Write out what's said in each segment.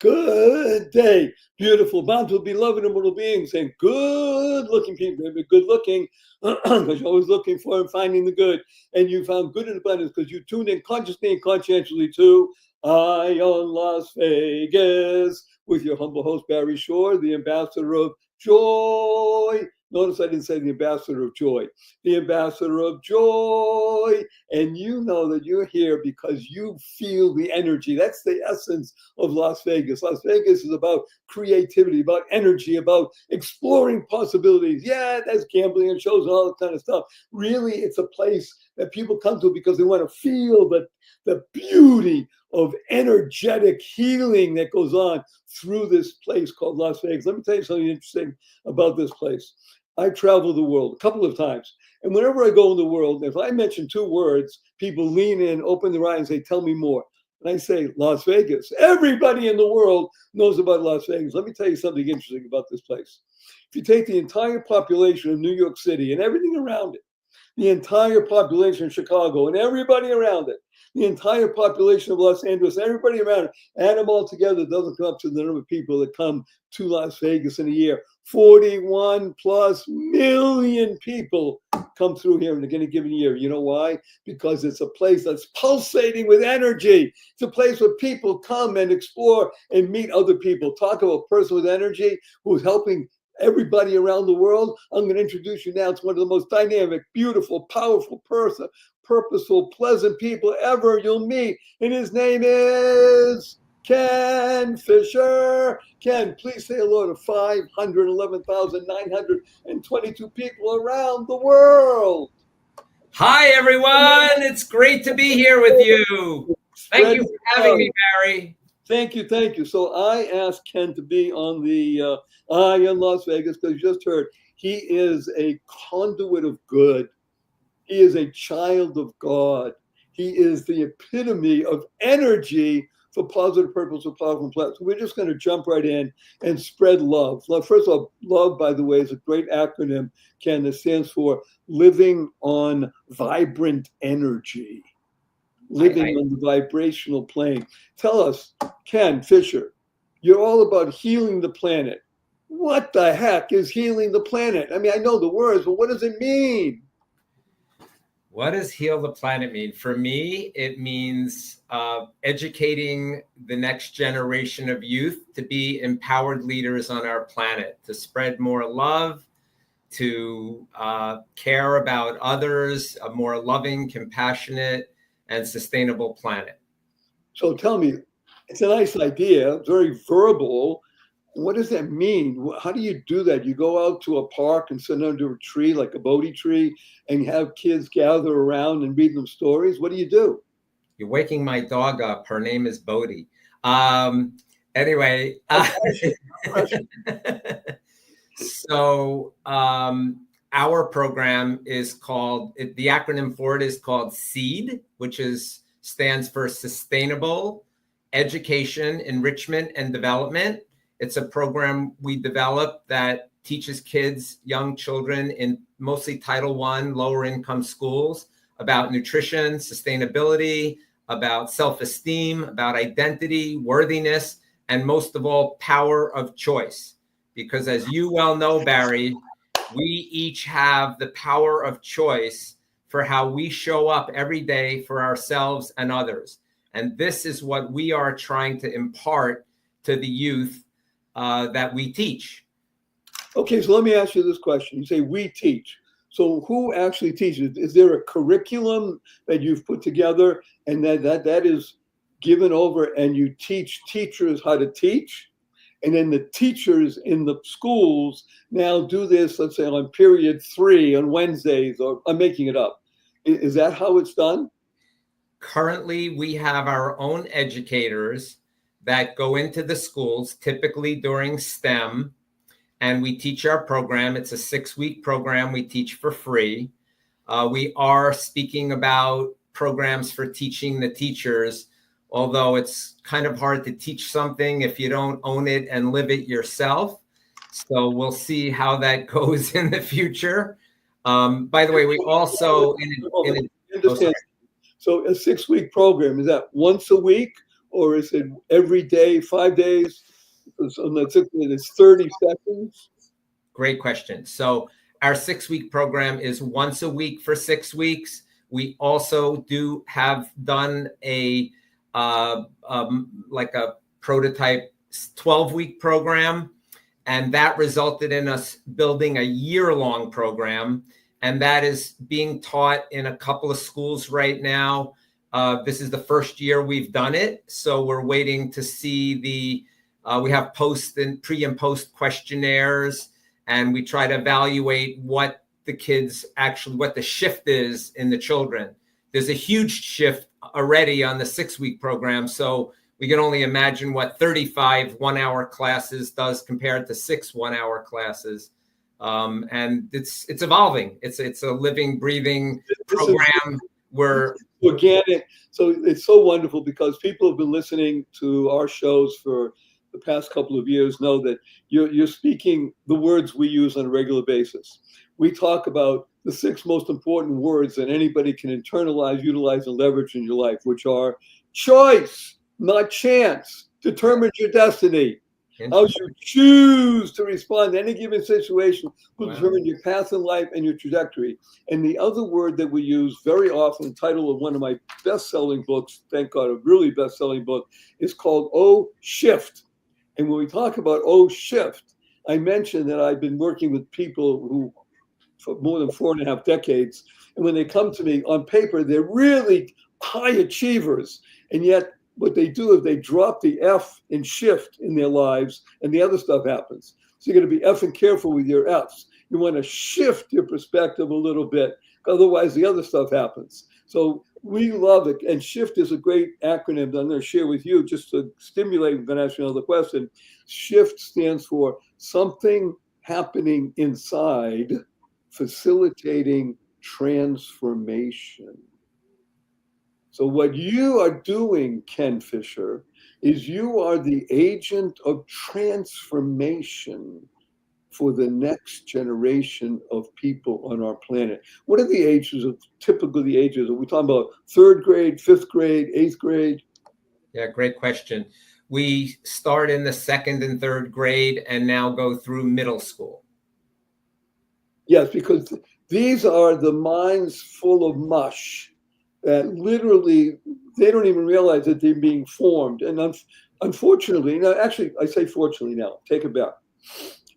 Good day, beautiful, bountiful, beloved, immortal beings, and good-looking people. They're good looking because you're always looking for and finding the good. And you found good in abundance because you tuned in consciously and conscientiously to Ion Las Vegas with your humble host, Barry Shore, the ambassador of joy. Notice I didn't say the ambassador of joy, the ambassador of joy. And you know that you're here because you feel the energy. That's the essence of Las Vegas. Las Vegas is about creativity, about energy, about exploring possibilities. Yeah, that's gambling and shows and all that kind of stuff. Really, it's a place that people come to because they want to feel the beauty of energetic healing that goes on through this place called Las Vegas. Let me tell you something interesting about this place. I traveled the world a couple of times. And whenever I go in the world, if I mention two words, people lean in, open their eyes, and say, tell me more. And I say, Las Vegas. Everybody in the world knows about Las Vegas. Let me tell you something interesting about this place. If you take the entire population of New York City and everything around it, the entire population of Chicago and everybody around it, the entire population of Los Angeles, everybody around it, add them all together, it doesn't come up to the number of people that come to Las Vegas in a year. 41 plus million people come through here in a given year. You know why? Because it's a place that's pulsating with energy. It's a place where people come and explore and meet other people. Talk about a person with energy who's helping everybody around the world. I'm going to introduce you now to one of the most dynamic, beautiful, powerful person, purposeful, pleasant people ever you'll meet. And his name is Ken Fisher. Ken, please say hello to 511,922 people around the world. Hi, everyone. It's great to be here with you. Thank you for having me, Barry. Thank you. Thank you. So I asked Ken to be on the in Las Vegas because you just heard he is a conduit of good. He is a child of God. He is the epitome of energy for positive purpose of powerful plans. So we're just going to jump right in and spread love. First of all, love, by the way, is a great acronym, Ken, that stands for living on vibrant energy. Living on the vibrational plane. Tell us, Ken Fisher, you're all about healing the planet. What the heck is healing the planet? I mean, I know the words, but what does it mean? What does heal the planet mean? For me, it means educating the next generation of youth to be empowered leaders on our planet, to spread more love, to care about others, a more loving, compassionate, and sustainable planet. So tell me, it's a nice idea, very verbal. What does that mean? How do you do that? You go out to a park and sit under a tree, like a Bodhi tree, and have kids gather around and read them stories? What do you do? You're waking my dog up. Her name is Bodhi. Anyway, so our program is called, the acronym for it is called SEED, which stands for Sustainable Education, Enrichment, and Development. It's a program we developed that teaches kids, young children in mostly Title I, lower income schools about nutrition, sustainability, about self-esteem, about identity, worthiness, and most of all, power of choice. Because as you well know, Barry, we each have the power of choice for how we show up every day for ourselves and others. And this is what we are trying to impart to the youth that we teach. Okay, so let me ask you this question. You say we teach. So who actually teaches? Is there a curriculum that you've put together and that is given over and you teach teachers how to teach? And then the teachers in the schools now do this, let's say on period 3 on Wednesdays, or I'm making it up. Is that how it's done? Currently, we have our own educators that go into the schools, typically during STEM, and we teach our program. It's a 6-week program we teach for free. We are speaking about programs for teaching the teachers, although it's kind of hard to teach something if you don't own it and live it yourself. So we'll see how that goes in the future. By the way, we also... So a 6-week program, is that once a week or is it every day, 5 days? So it's 30 sessions. Great question. So our 6-week program is once a week for 6 weeks. We also have done like a prototype 12-week program, and that resulted in us building a year-long program, and that is being taught in a couple of schools right now. This is the first year we've done it, so we're waiting to see we have pre and post questionnaires, and we try to evaluate what the shift is in the children. There's a huge shift already on the 6-week program, so we can only imagine what 35 one-hour classes does compared to 6 one-hour classes. And it's evolving. It's a living, breathing program. We're organic. So it's so wonderful because people have been listening to our shows for the past couple of years know that you're speaking the words we use on a regular basis. We talk about the 6 most important words that anybody can internalize, utilize, and leverage in your life, which are choice, not chance, determines your destiny. How you choose to respond to any given situation will determine your path in life and your trajectory. And the other word that we use very often, the title of one of my best-selling books, thank God, a really best-selling book, is called Oh Shift. And when we talk about Oh Shift, I mentioned that I've been working with people who for more than 4.5 decades. And when they come to me on paper, they're really high achievers. And yet what they do is they drop the F in shift in their lives and the other stuff happens. So you're going to be effing careful with your Fs. You want to shift your perspective a little bit. Otherwise, the other stuff happens. So we love it. And SHIFT is a great acronym that I'm going to share with you just to stimulate. I'm going to ask you another question. SHIFT stands for something happening inside, facilitating transformation. So what you are doing, Ken Fisher, is you are the agent of transformation for the next generation of people on our planet. What are the ages of typically the ages? Are we talking about 3rd grade, 5th grade, 8th grade? Yeah, great question. We start in the 2nd and 3rd grade and now go through middle school. Yes, because these are the minds full of mush that literally they don't even realize that they're being formed. And unfortunately, now actually I say fortunately now, take it back.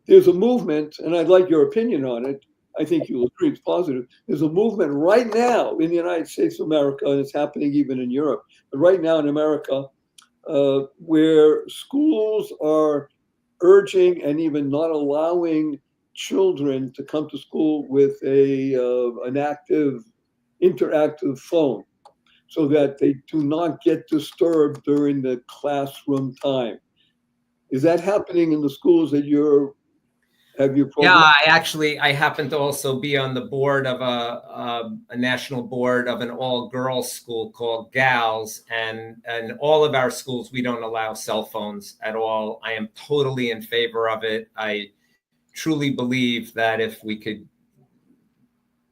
There's a movement, and I'd like your opinion on it. I think you'll agree it's positive. There's a movement right now in the United States of America, and it's happening even in Europe, but right now in America, where schools are urging and even not allowing children to come to school with an active, interactive phone so that they do not get disturbed during the classroom time. Is that happening in the schools that have your program? Yeah, I happen to also be on the board of a national board of an all-girls school called GALS, and all of our schools, we don't allow cell phones at all. I am totally in favor of it. I truly believe that if we could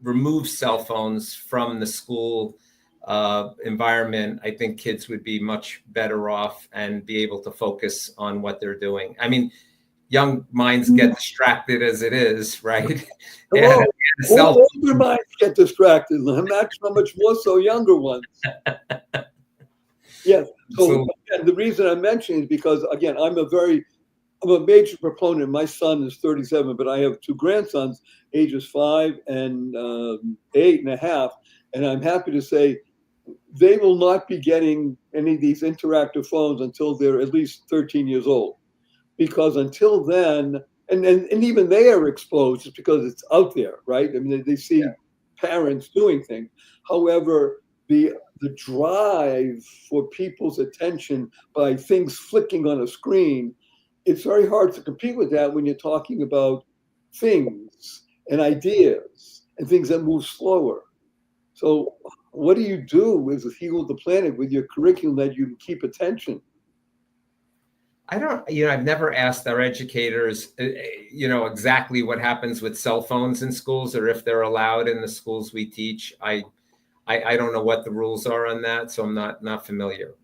remove cell phones from the school environment, I think kids would be much better off and be able to focus on what they're doing. I mean, young minds get distracted as it is, right? Hello. Older minds get distracted. Not so much more so younger ones. Yes. So again, the reason I'm mentioning is because, again, I'm a major proponent. My son is 37, but I have 2 grandsons, ages 5 and 8.5. And I'm happy to say they will not be getting any of these interactive phones until they're at least 13 years old. Because until then, and even they are exposed just because it's out there, right? I mean, they see parents doing things. However, the drive for people's attention by things flicking on a screen, it's very hard to compete with that when you're talking about things and ideas and things that move slower. So what do you do with the Heal the Planet with your curriculum that you can keep attention? I've never asked our educators, exactly what happens with cell phones in schools or if they're allowed in the schools we teach. I don't know what the rules are on that, so I'm not familiar.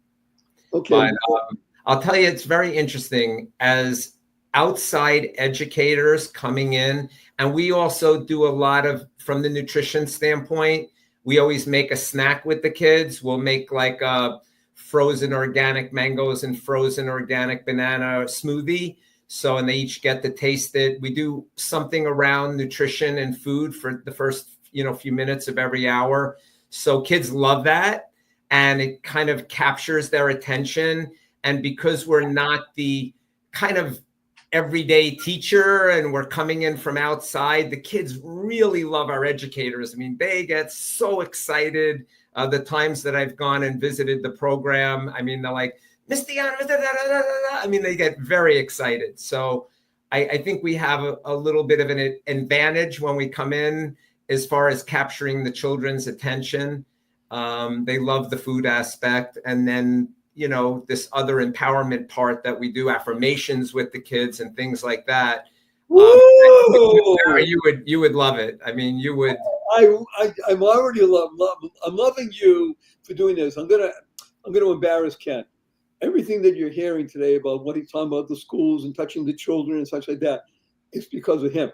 Okay. But I'll tell you, it's very interesting as outside educators coming in. And we also do a lot of, from the nutrition standpoint, we always make a snack with the kids. We'll make like a frozen organic mangoes and frozen organic banana smoothie. So, and they each get to taste it. We do something around nutrition and food for the first, few minutes of every hour. So kids love that. And it kind of captures their attention. And because we're not the kind of everyday teacher and we're coming in from outside, the kids really love our educators. I mean, they get so excited. The times that I've gone and visited the program, I mean, they're like, Miss Diana, I mean, they get very excited. So I think we have a little bit of an advantage when we come in as far as capturing the children's attention. They love the food aspect. And then, this other empowerment part that we do, affirmations with the kids and things like that. You would love it. I mean, you would. I'm already I'm loving you for doing this. I'm gonna embarrass Ken. Everything that you're hearing today about what he's talking about the schools and touching the children and such like that, it's because of him.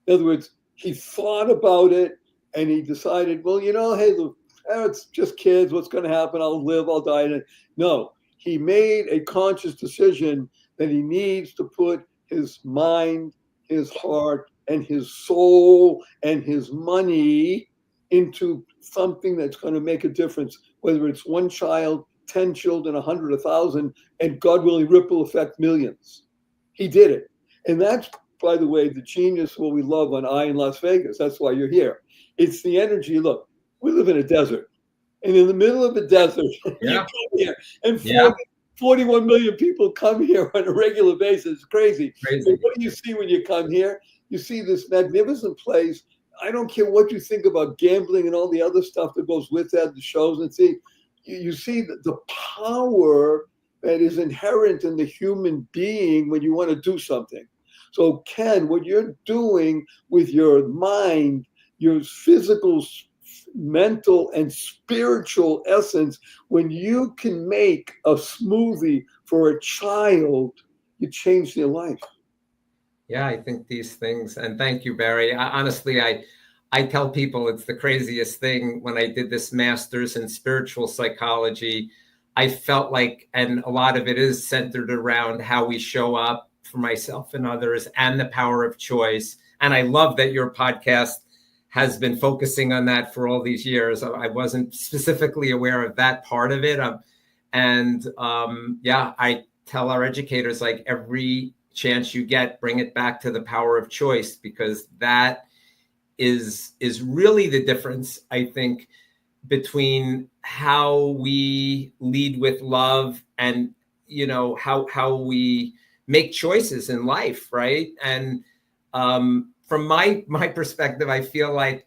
In other words, he thought about it and he decided, well, hey, look, it's just kids. What's going to happen? I'll live, I'll die. No, he made a conscious decision that he needs to put his mind, his heart, and his soul and his money into something that's going to make a difference, whether it's one child, 10 children, 100, 1,000, and God willing, ripple effect millions. He did it. And that's, by the way, the genius, what we love on in Las Vegas. That's why you're here. It's the energy. Look, we live in a desert. And in the middle of the desert, you come here, and 41 million people come here on a regular basis. It's crazy. So what do you see when you come here? You see this magnificent place. I don't care what you think about gambling and all the other stuff that goes with that, the shows, and you see the power that is inherent in the human being when you want to do something. So Ken, what you're doing with your mind, your physical, mental, and spiritual essence, when you can make a smoothie for a child, you change their life. Yeah, I think these things, and thank you, Barry. Honestly, I tell people it's the craziest thing. When I did this master's in spiritual psychology, I felt like, and a lot of it is centered around how we show up for myself and others and the power of choice. And I love that your podcast has been focusing on that for all these years. I wasn't specifically aware of that part of it. I tell our educators, like, every chance you get, bring it back to the power of choice, because that is really the difference, I think, between how we lead with love and, how we make choices in life, right? And from my perspective, I feel like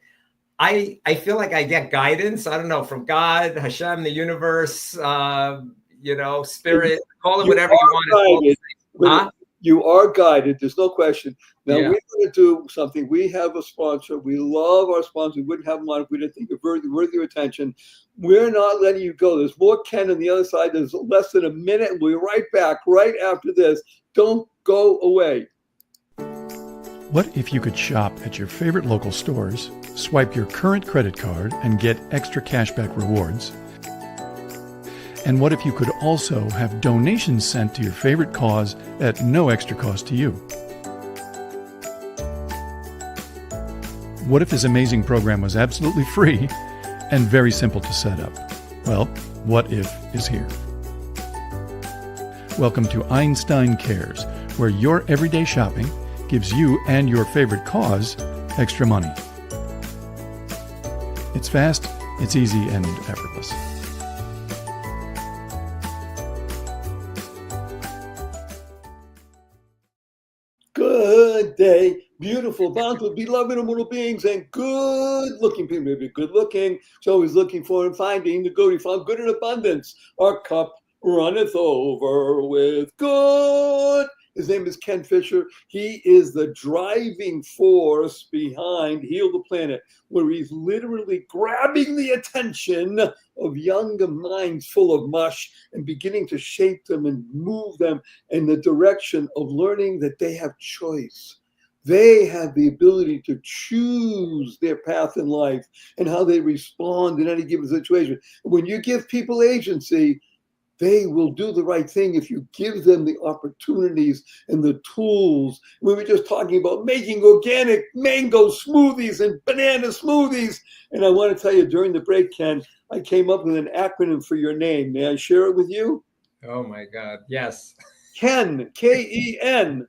I get guidance. I don't know, from God, Hashem, the universe, spirit, call it whatever you want. You are guided. There's no question. Now, we're going to do something. We have a sponsor. We love our sponsor. We wouldn't have them on if we didn't think you're worthy your attention. We're not letting you go. There's more Ken on the other side. There's less than a minute. We'll be right back right after this. Don't go away. What if you could shop at your favorite local stores, swipe your current credit card, and get extra cashback rewards? And what if you could also have donations sent to your favorite cause at no extra cost to you? What if this amazing program was absolutely free and very simple to set up? Well, What If is here. Welcome to Einstein Cares, where your everyday shopping gives you and your favorite cause extra money. It's fast, it's easy, and effortless. Good day, beautiful, bountiful, beloved immortal beings, and good-looking people. Maybe good-looking, so always looking for and finding the good. We found good in abundance. Our cup runneth over with good. His name is Ken Fisher. He is the driving force behind Heal the Planet, where he's literally grabbing the attention of younger minds full of mush and beginning to shape them and move them in the direction of learning that they have choice. They have the ability to choose their path in life and how they respond in any given situation. When you give people agency, they will do the right thing if you give them the opportunities and the tools. We were just talking about making organic mango smoothies and banana smoothies. And I want to tell you, during the break, Ken, I came up with an acronym for your name. May I share it with you? Oh my God, yes. Ken, K-E-N,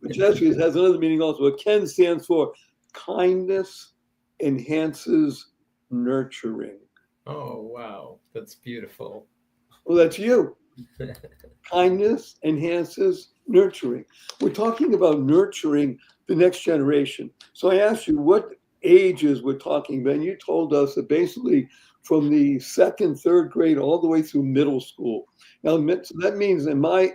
which actually has another meaning also. Ken stands for kindness enhances nurturing. Oh, wow. That's beautiful. Well, that's you. Kindness enhances nurturing. We're talking about nurturing the next generation. So I asked you what ages we're talking about, and you told us that basically from the second, third grade all the way through middle school. Now, so that means in my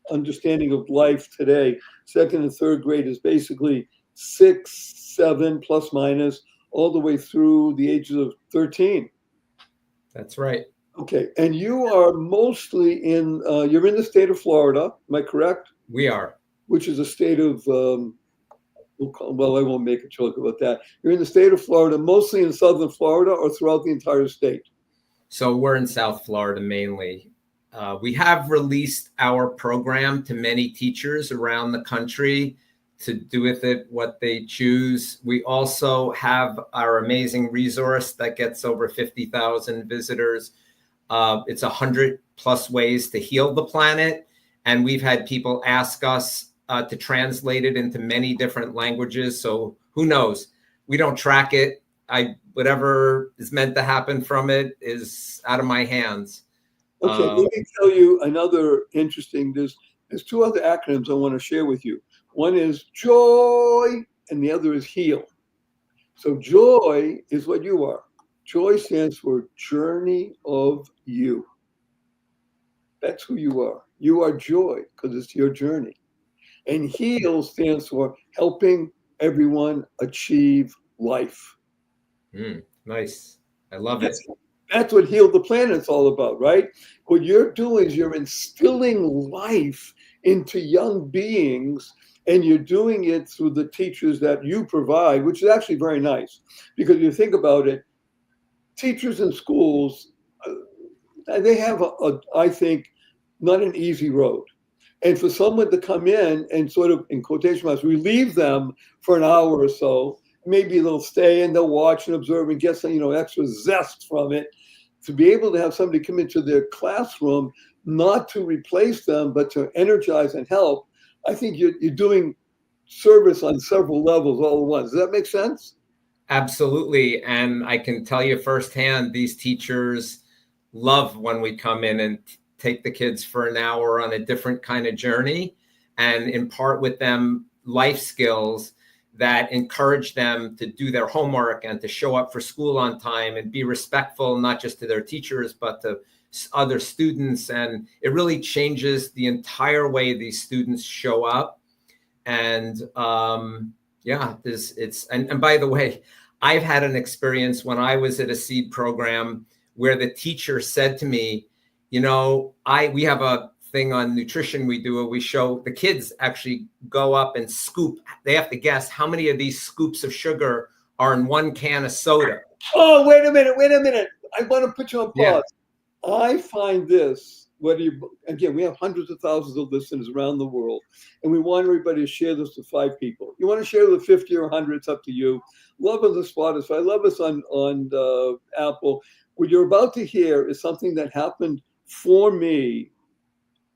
understanding of life today, second and third grade is basically 6, 7 plus minus all the way through the ages of 13. That's right. Okay, and you are mostly you're in the state of Florida, am I correct? We are. Which is a state of, well, I won't make a joke about that. You're in the state of Florida, mostly in southern Florida or throughout the entire state? So we're in South Florida mainly. We have released our program to many teachers around the country to do with it what they choose. We also have our amazing resource that gets over 50,000 visitors. It's 100 plus ways to heal the planet. And we've had people ask us to translate it into many different languages. So who knows? We don't track it. Whatever is meant to happen from it is out of my hands. Okay, let me tell you another interesting, there's 2 other acronyms I want to share with you. One is joy and the other is heal. So joy is what you are. Joy stands for journey of you. That's who you are. You are joy because it's your journey. And heal stands for helping everyone achieve life. Nice. I love it. That's what Heal the Planet's all about, right? What you're doing is you're instilling life into young beings, and you're doing it through the teachers that you provide, which is actually very nice. Because you think about it, teachers in schools, they have, I think, not an easy road. And for someone to come in and sort of, in quotation marks, relieve them for an hour or so, maybe they'll stay and they'll watch and observe and get some, extra zest from it. To be able to have somebody come into their classroom, not to replace them, but to energize and help, I think you're doing service on several levels all at once. Does that make sense? Absolutely. And I can tell you firsthand, these teachers love when we come in and take the kids for an hour on a different kind of journey and impart with them life skills that encourage them to do their homework and to show up for school on time and be respectful, not just to their teachers, but to other students. And it really changes the entire way these students show up. And and by the way, I've had an experience when I was at a SEED program where the teacher said to me, we have a thing on nutrition we do, we show the kids actually go up and scoop. They have to guess how many of these scoops of sugar are in one can of soda. Oh, wait a minute. I want to put you on pause. Yeah. I find this, again, we have hundreds of thousands of listeners around the world, and we want everybody to share this with 5 people. You want to share with 50 or 100, it's up to you. Love us on Spotify, love us on Apple. What you're about to hear is something that happened for me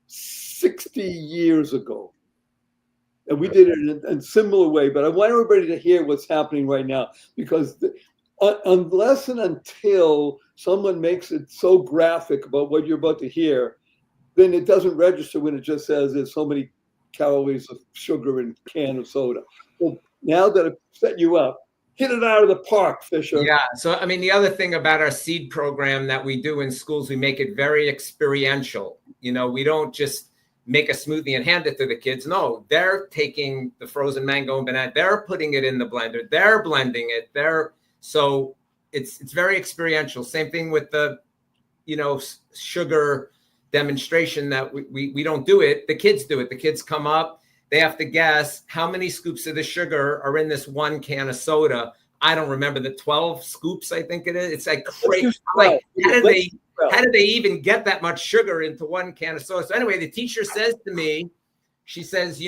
60 years ago. And we did it in a similar way, but I want everybody to hear what's happening right now, because unless and until someone makes it so graphic about what you're about to hear, then it doesn't register when it just says there's so many calories of sugar in a can of soda. Well, now that I've set you up, hit it out of the park, Fisher. Yeah. So, the other thing about our SEED program that we do in schools, we make it very experiential. We don't just make a smoothie and hand it to the kids. No, they're taking the frozen mango and banana, they're putting it in the blender, they're blending it. So it's very experiential. Same thing with the sugar demonstration that we don't do it. The kids do it. The kids come up, they have to guess how many scoops of the sugar are in this one can of soda. I don't remember, the 12 scoops, I think it is. It's like crazy. Like, how did they even get that much sugar into one can of soda? So anyway, the teacher says to me, she says,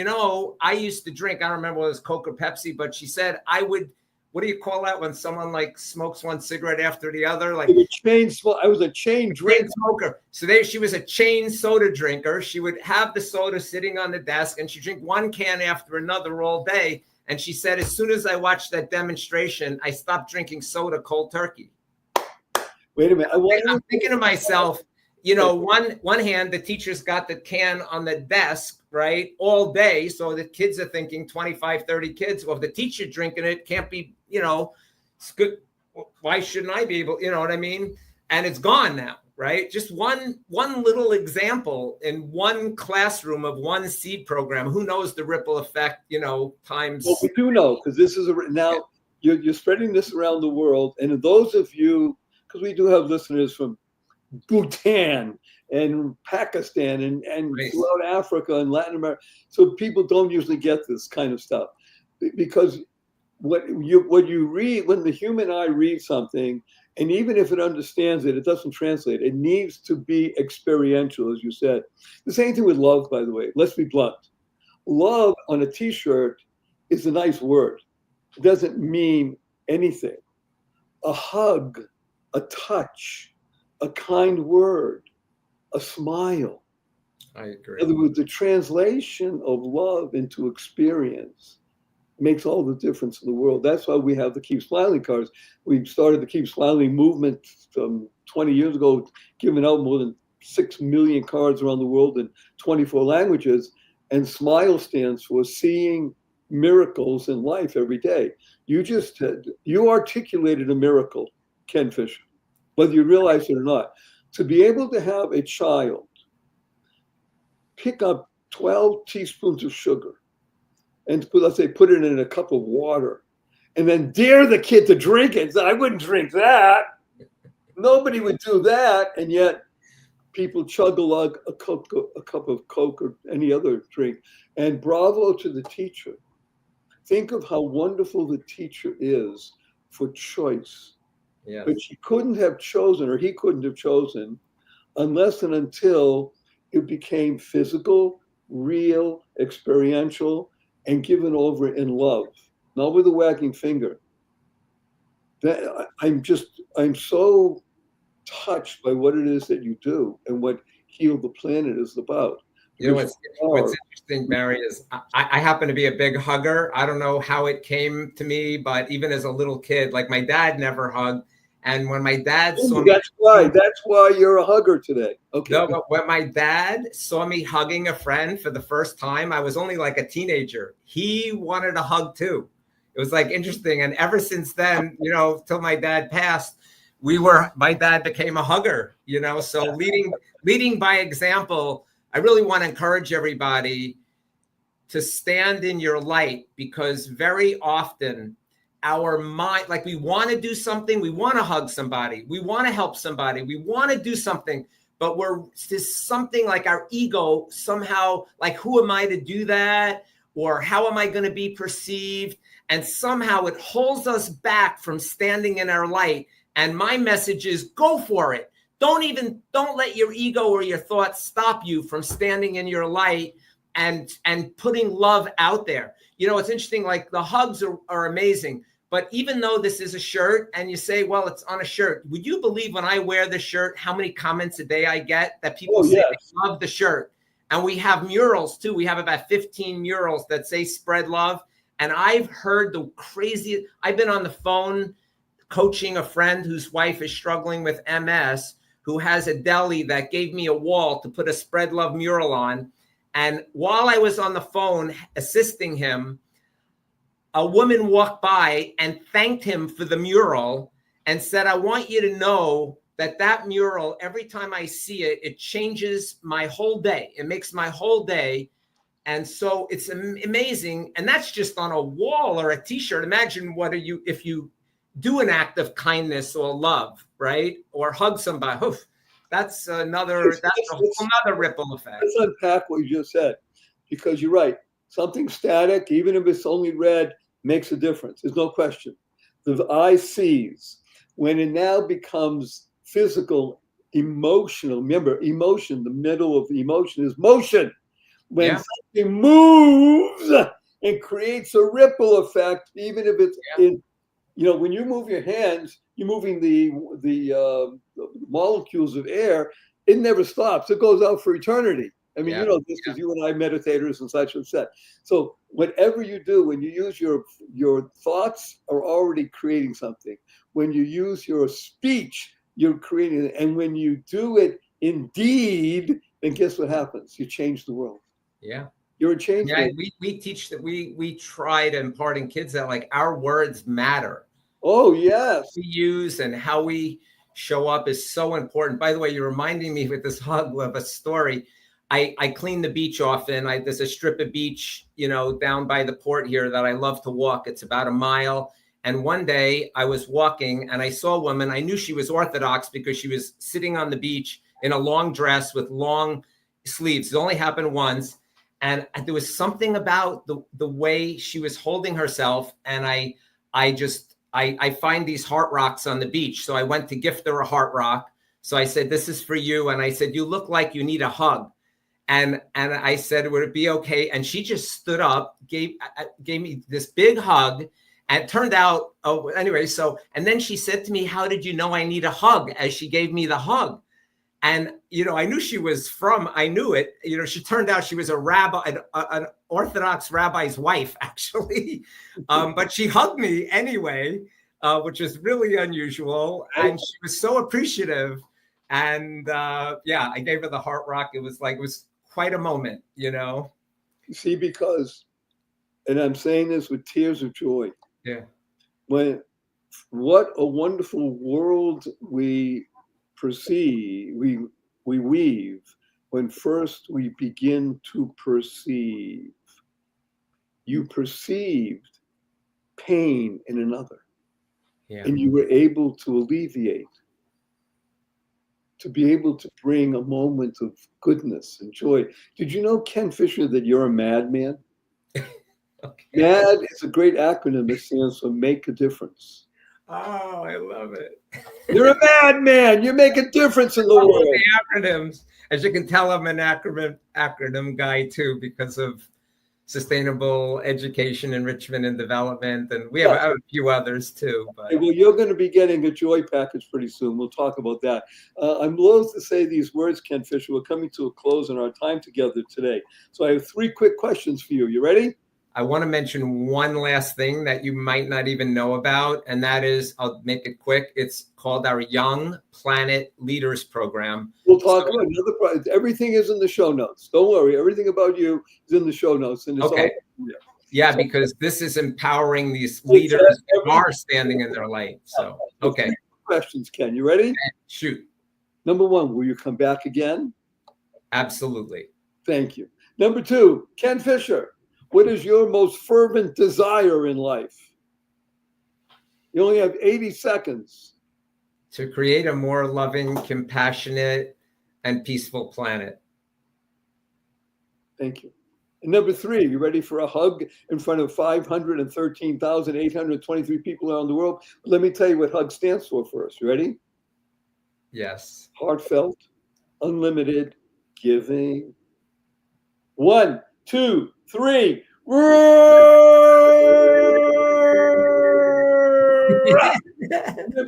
I used to drink, I don't remember whether it was Coke or Pepsi, but she said I would, what do you call that when someone like smokes one cigarette after the other? Like I was a chain drinker. Smoker. So she was a chain soda drinker. She would have the soda sitting on the desk and she'd drink one can after another all day. And she said, as soon as I watched that demonstration, I stopped drinking soda cold turkey. Wait a minute. I'm thinking to myself, one hand, the teacher's got the can on the desk, right, all day. So the kids are thinking 25, 30 kids. Well, if the teacher drinking it, can't be, it's good. Why shouldn't I be able, you know what I mean? And it's gone now, right? Just one little example in one classroom of one seed program. Who knows the ripple effect, times. Well, we do know, because this is now you're spreading this around the world. And those of you, because we do have listeners from Bhutan and Pakistan and Nice. Throughout Africa and Latin America. So people don't usually get this kind of stuff, because what you read, when the human eye reads something, and even if it understands it, it doesn't translate. It needs to be experiential, as you said. The same thing with love, by the way. Let's be blunt. Love on a T-shirt is a nice word. It doesn't mean anything. A hug, a touch, a kind word, a smile. I agree. In other words, the translation of love into experience makes all the difference in the world. That's why we have the Keep Smiling cards. We started the Keep Smiling movement 20 years ago, giving out more than 6 million cards around the world in 24 languages. And SMILE stands for seeing miracles in life every day. You articulated a miracle, Ken Fisher, whether you realize it or not. To be able to have a child pick up 12 teaspoons of sugar and let's say put it in a cup of water and then dare the kid to drink it. I wouldn't drink that. Nobody would do that. And yet people chug a cup of Coke or any other drink. And bravo to the teacher. Think of how wonderful the teacher is for choice. Yeah. But she couldn't have chosen, or he couldn't have chosen, unless and until it became physical, real, experiential, and given over in love, not with a wagging finger. I'm so touched by what it is that you do and what Heal the Planet is about. What's interesting, Barry, is I happen to be a big hugger. I don't know how it came to me, but even as a little kid, like my dad never hugged. And when my dad saw that's why you're a hugger today. Okay. No, but when my dad saw me hugging a friend for the first time, I was only like a teenager. He wanted a hug too. It was like interesting. And ever since then, till my dad passed, my dad became a hugger, so leading by example. I really want to encourage everybody to stand in your light, because very often our mind, like we want to do something, we want to hug somebody, we want to help somebody, we want to do something, but there's something like our ego somehow, like, who am I to do that? Or how am I going to be perceived? And somehow it holds us back from standing in our light. And my message is, go for it. Don't let your ego or your thoughts stop you from standing in your light and putting love out there. It's interesting, like the hugs are amazing, but even though this is a shirt and you say, well, it's on a shirt, would you believe when I wear the shirt, how many comments a day I get that people say they love the shirt? And we have murals too. We have about 15 murals that say spread love. And I've heard the craziest, I've been on the phone coaching a friend whose wife is struggling with MS, who has a deli that gave me a wall to put a spread love mural on. And while I was on the phone assisting him, a woman walked by and thanked him for the mural and said, I want you to know that mural, every time I see it, it changes my whole day. It makes my whole day. And so it's amazing. And that's just on a wall or a t-shirt. Imagine if you do an act of kindness or love, right? Or hug somebody. Oof, that's another, that's a whole other ripple effect. Let's unpack what you just said, because you're right. Something static, even if it's only red, makes a difference. There's no question. The eye sees. When it now becomes physical, emotional, remember, emotion, the middle of emotion is motion. When something moves and creates a ripple effect, even if it's in, when you move your hands, you're moving the molecules of air. It never stops. It goes out for eternity. I mean, you know this because you and I meditators and such and such. So whatever you do, when you use your thoughts are already creating something. When you use your speech, you're creating it. And when you do it indeed, then guess what happens? You change the world. Yeah. You're a change. Yeah, we teach that we try to impart in kids that like our words matter. Oh, yes. What we use and how we show up is so important. By the way, you're reminding me with this hug of a story. I clean the beach often. There's a strip of beach, down by the port here that I love to walk. It's about a mile. And one day I was walking and I saw a woman. I knew she was Orthodox because she was sitting on the beach in a long dress with long sleeves. It only happened once. And there was something about the way she was holding herself. And I find these heart rocks on the beach. So I went to gift her a heart rock. So I said, this is for you. And I said, you look like you need a hug. And I said, would it be okay? And she just stood up, gave me this big hug. And it turned out, and then she said to me, how did you know I need a hug? As she gave me the hug. And, I knew I knew it. She turned out she was a rabbi, an Orthodox rabbi's wife, actually. But she hugged me anyway, which is really unusual. And she was so appreciative. And I gave her the heart rock. It was quite a moment, See, because, and I'm saying this with tears of joy. Yeah. What a wonderful world we perceive, we weave when first we begin to perceive. You perceived pain in another, and you were able to alleviate, to be able to bring a moment of goodness and joy. Did you know, Ken Fisher, that you're a madman? Okay. MAD is a great acronym. It stands for Make a Difference. Oh, I love it. You're a madman. You make a difference in the world. The acronyms. As you can tell, I'm an acronym guy too, because of sustainable education, enrichment, and development. And we have a few others too. But well, you're going to be getting a joy package pretty soon. We'll talk about that. I'm loath to say these words, Ken Fisher. We're coming to a close in our time together today. So I have 3 quick questions for you. You ready? I want to mention one last thing that you might not even know about, and that is, I'll make it quick. It's called our Young Planet Leaders Program. We'll talk about another project. Everything is in the show notes. Don't worry. Everything about you is in the show notes. And it's all Yeah, because this is empowering these leaders who are standing in their light. So, okay. Questions, Ken. You ready? Shoot. Number 1, will you come back again? Absolutely. Thank you. Number 2, Ken Fisher. What is your most fervent desire in life? You only have 80 seconds. To create a more loving, compassionate, and peaceful planet. Thank you. And number 3, you ready for a hug in front of 513,823 people around the world? Let me tell you what HUG stands for first. You ready? Yes. Heartfelt, unlimited, giving. 1, 2, 3.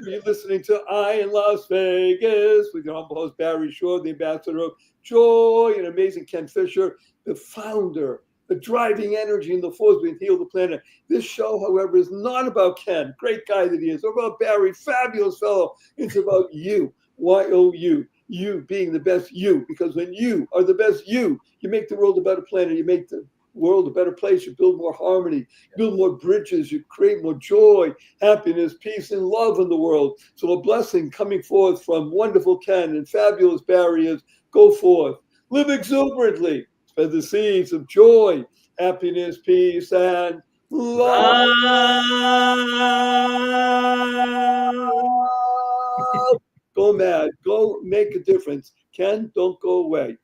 You're listening to I in Las Vegas with your humble host Barry Shore, the ambassador of joy, and amazing Ken Fisher, the founder, the driving energy in the force being Heal the Planet. This show, however, is not about Ken, great guy that he is, or about Barry, fabulous fellow. It's about you, Y-O-U. You being the best you, because when you are the best you make the world a better planet, you make the world a better place, you build more harmony, you build more bridges, you create more joy, happiness, peace, and love in the world. So a blessing coming forth from wonderful Ken and fabulous Barry is go forth, live exuberantly, spread the seeds of joy, happiness, peace, and love. go mad, go make a difference. Ken, don't go away.